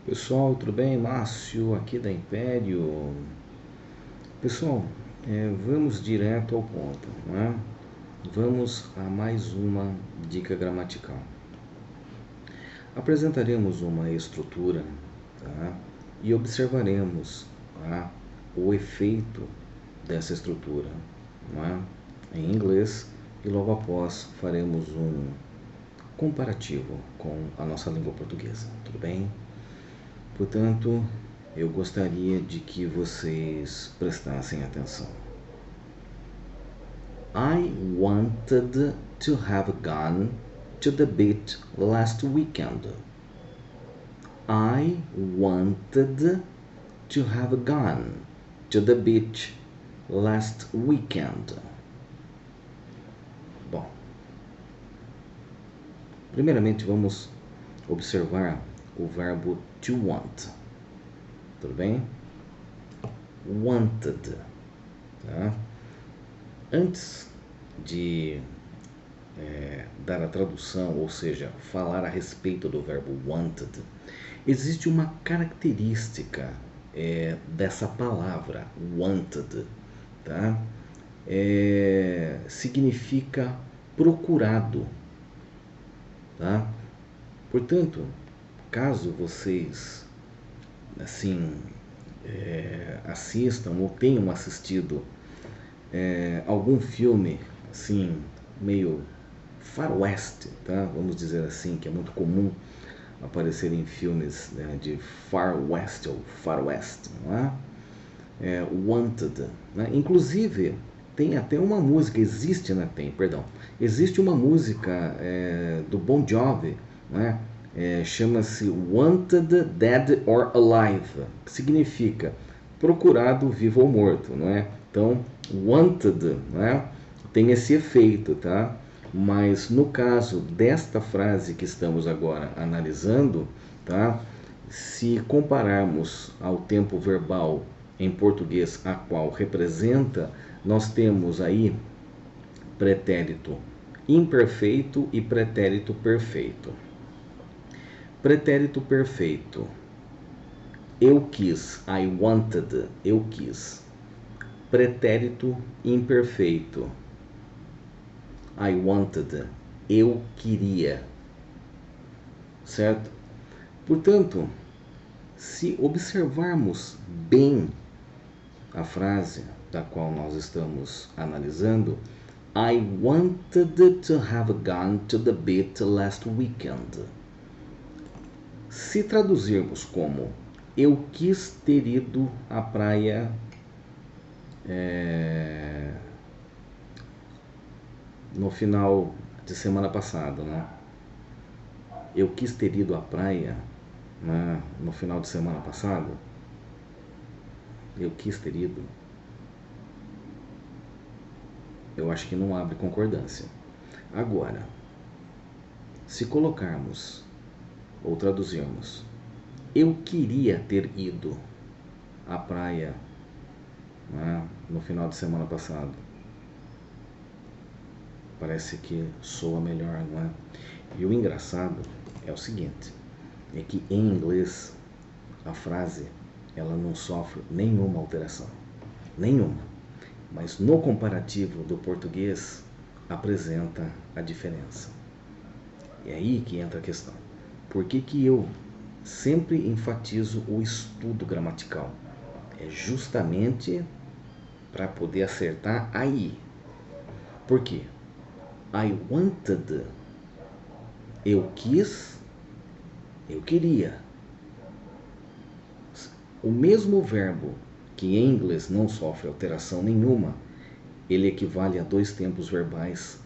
Pessoal, tudo bem? Márcio aqui da Império. Pessoal, vamos direto ao ponto, não é? Vamos a mais uma dica gramatical. Apresentaremos uma estrutura, tá? E observaremos, tá, o efeito dessa estrutura, não é? Em inglês, e logo após faremos um comparativo com a nossa língua portuguesa, tudo bem? Portanto, eu gostaria de que vocês prestassem atenção. I wanted to have gone to the beach last weekend. I wanted to have gone to the beach last weekend. Bom, primeiramente vamos observar o verbo to want. Tudo bem? Wanted. Tá? Antes de dar a tradução, ou seja, falar a respeito do verbo wanted, existe uma característica dessa palavra wanted, tá? Significa procurado, tá? Portanto, caso vocês assim assistam ou tenham assistido algum filme assim meio faroeste, tá? Vamos dizer assim, que é muito comum aparecer em filmes, né, de far west ou faroeste, não é? Wanted, né? Inclusive tem até uma música, existe uma música do Bon Jovi, né? Chama-se Wanted Dead or Alive, que significa procurado vivo ou morto, não é? Então, wanted, né, tem esse efeito, tá? Mas no caso desta frase que estamos agora analisando, tá? Se compararmos ao tempo verbal em português a qual representa, nós temos aí pretérito imperfeito e pretérito perfeito. Pretérito perfeito. Eu quis, I wanted, eu quis. Pretérito imperfeito. I wanted, eu queria. Certo? Portanto, se observarmos bem a frase da qual nós estamos analisando, I wanted to have gone to the beach last weekend. Se traduzirmos como eu quis ter ido à praia no final de semana passada, né? Eu quis ter ido à praia, né, no final de semana passado. Eu quis ter ido. Eu acho que não abre concordância. Agora, se colocarmos ou traduzirmos eu queria ter ido à praia, né, no final de semana passado, parece que soa melhor, não é? E o engraçado é o seguinte, é que em inglês a frase ela não sofre nenhuma alteração, nenhuma, mas no comparativo do português apresenta a diferença. E é aí que entra a questão. Por que eu sempre enfatizo o estudo gramatical? É justamente para poder acertar aí. Por quê? I wanted, eu quis, eu queria. O mesmo verbo que em inglês não sofre alteração nenhuma, ele equivale a dois tempos verbais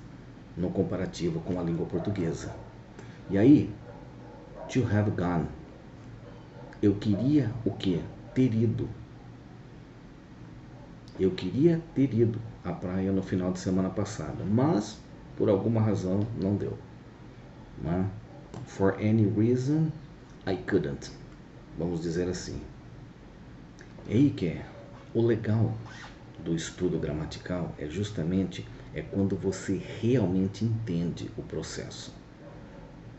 no comparativo com a língua portuguesa. E aí, to have gone, eu queria o quê? Ter ido. Eu queria ter ido à praia no final de semana passada, mas por alguma razão não deu. Né? For any reason, I couldn't. Vamos dizer assim. É aí que é. O legal do estudo gramatical é justamente quando você realmente entende o processo.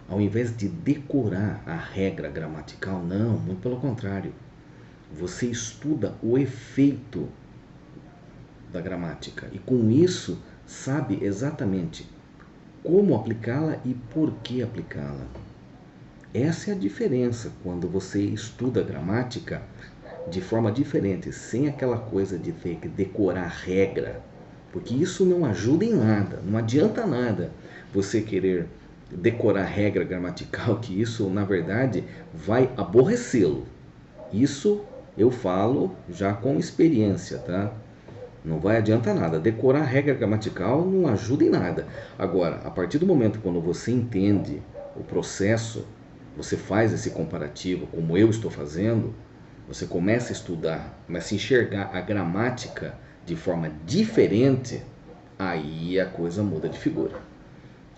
ao invés de decorar a regra gramatical, não, muito pelo contrário. Você estuda o efeito da gramática e com isso sabe exatamente como aplicá-la e por que aplicá-la. Essa é a diferença quando você estuda gramática de forma diferente, sem aquela coisa de ter que decorar regra, porque isso não ajuda em nada, não adianta nada você querer decorar regra gramatical, que isso na verdade vai aborrecê-lo. Isso eu falo já com experiência, tá? Não vai adiantar nada. Decorar regra gramatical não ajuda em nada. Agora, a partir do momento quando você entende o processo, você faz esse comparativo, como eu estou fazendo, você começa a estudar, começa a enxergar a gramática de forma diferente, aí a coisa muda de figura.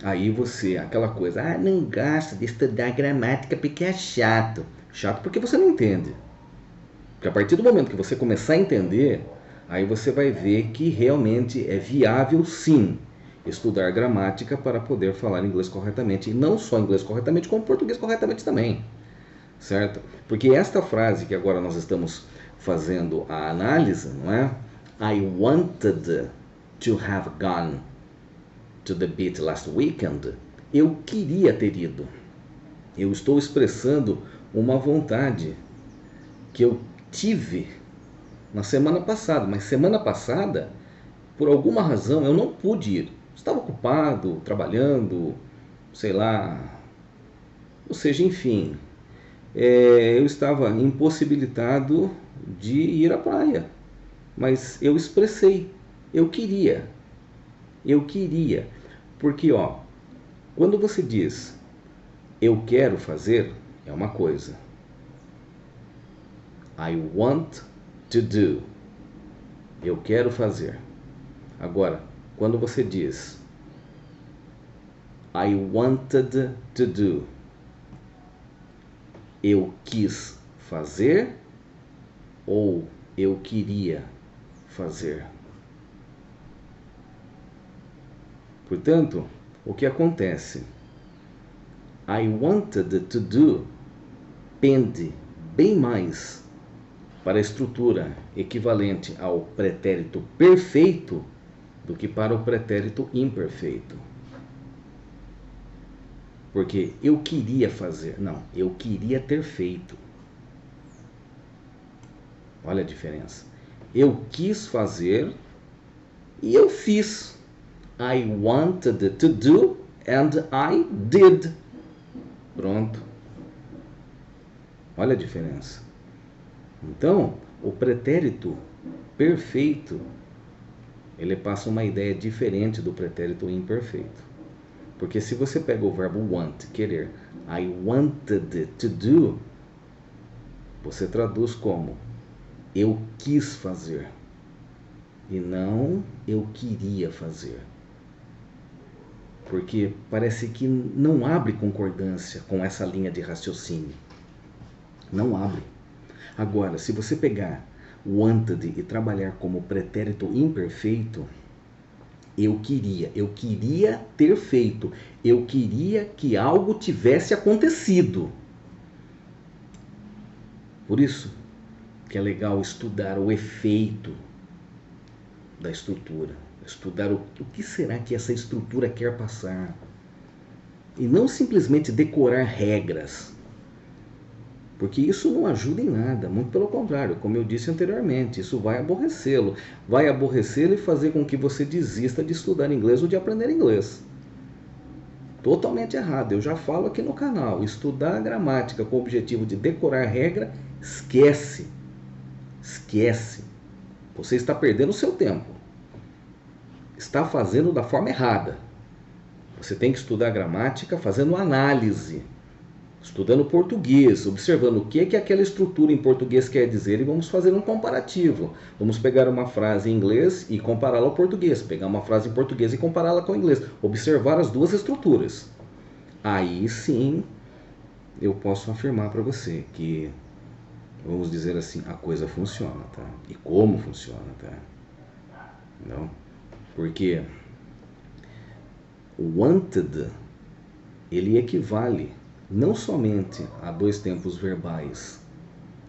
Aí você, aquela coisa, não gosto de estudar gramática porque é chato. Chato porque você não entende. Porque a partir do momento que você começar a entender, aí você vai ver que realmente é viável sim estudar gramática para poder falar inglês corretamente. E não só inglês corretamente, como português corretamente também. Certo? Porque esta frase que agora nós estamos fazendo a análise, não é? I wanted to have gone to the beach last weekend. Eu queria ter ido. Eu estou expressando uma vontade que eu tive na semana passada, mas semana passada, por alguma razão, eu não pude ir. Estava ocupado, trabalhando, sei lá, ou seja, enfim, eu estava impossibilitado de ir à praia, mas eu expressei, eu queria, porque quando você diz eu quero fazer, é uma coisa, I want to do, eu quero fazer. Agora, quando você diz I wanted to do, eu quis fazer ou eu queria fazer. Portanto, o que acontece? I wanted to do pende bem mais para a estrutura equivalente ao pretérito perfeito do que para o pretérito imperfeito. Porque eu queria fazer, não, eu queria ter feito. Olha a diferença. Eu quis fazer e eu fiz. I wanted to do and I did. Pronto. Olha a diferença. Então, o pretérito perfeito, ele passa uma ideia diferente do pretérito imperfeito. Porque se você pega o verbo want, querer, I wanted to do, você traduz como eu quis fazer e não eu queria fazer. Porque parece que não abre concordância com essa linha de raciocínio. Não abre. Agora, se você pegar wanted e trabalhar como pretérito imperfeito, eu queria ter feito, eu queria que algo tivesse acontecido. Por isso que é legal estudar o efeito da estrutura, estudar o que será que essa estrutura quer passar. E não simplesmente decorar regras, porque isso não ajuda em nada, muito pelo contrário, como eu disse anteriormente, isso vai aborrecê-lo e fazer com que você desista de estudar inglês ou de aprender inglês. Totalmente errado, eu já falo aqui no canal, estudar gramática com o objetivo de decorar regra, esquece, você está perdendo o seu tempo, está fazendo da forma errada. Você tem que estudar gramática fazendo análise, estudando português, observando o que aquela estrutura em português quer dizer e vamos fazer um comparativo. Vamos pegar uma frase em inglês e compará-la ao português, pegar uma frase em português e compará-la com o inglês, observar as duas estruturas. Aí sim eu posso afirmar para você que, vamos dizer assim, a coisa funciona, tá? E como funciona, tá? Não? Porque o wanted ele equivale não somente a dois tempos verbais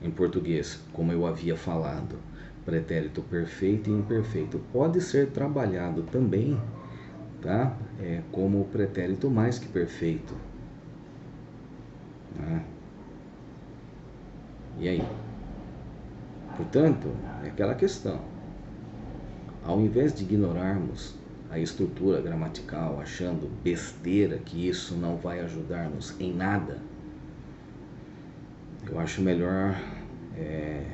em português, como eu havia falado, pretérito perfeito e imperfeito. Pode ser trabalhado também, tá? Como pretérito mais que perfeito. Né? E aí? Portanto, é aquela questão. Ao invés de ignorarmos a estrutura gramatical, achando besteira que isso não vai ajudar-nos em nada, eu acho melhor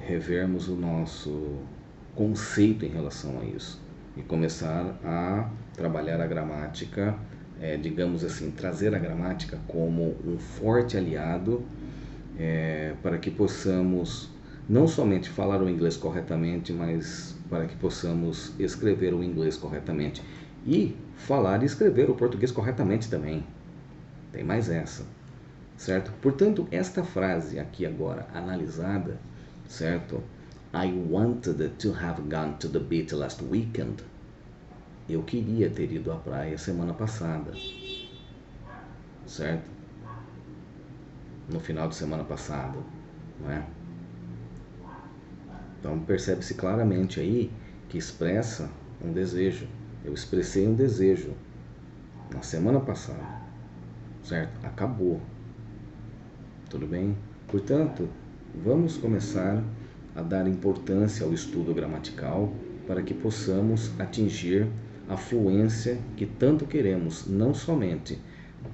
revermos o nosso conceito em relação a isso e começar a trabalhar a gramática, digamos assim, trazer a gramática como um forte aliado para que possamos não somente falar o inglês corretamente, mas para que possamos escrever o inglês corretamente e falar e escrever o português corretamente também. Tem mais essa, certo? Portanto, esta frase aqui agora analisada, certo? I wanted to have gone to the beach last weekend. Eu queria ter ido à praia semana passada, certo? No final de semana passado, não é? Então percebe-se claramente aí que expressa um desejo. Eu expressei um desejo na semana passada, certo? Acabou. Tudo bem? Portanto, vamos começar a dar importância ao estudo gramatical para que possamos atingir a fluência que tanto queremos, não somente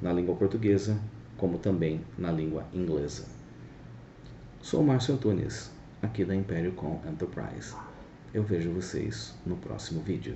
na língua portuguesa, como também na língua inglesa. Sou Márcio Antunes, aqui da Império Com Enterprise. Eu vejo vocês no próximo vídeo.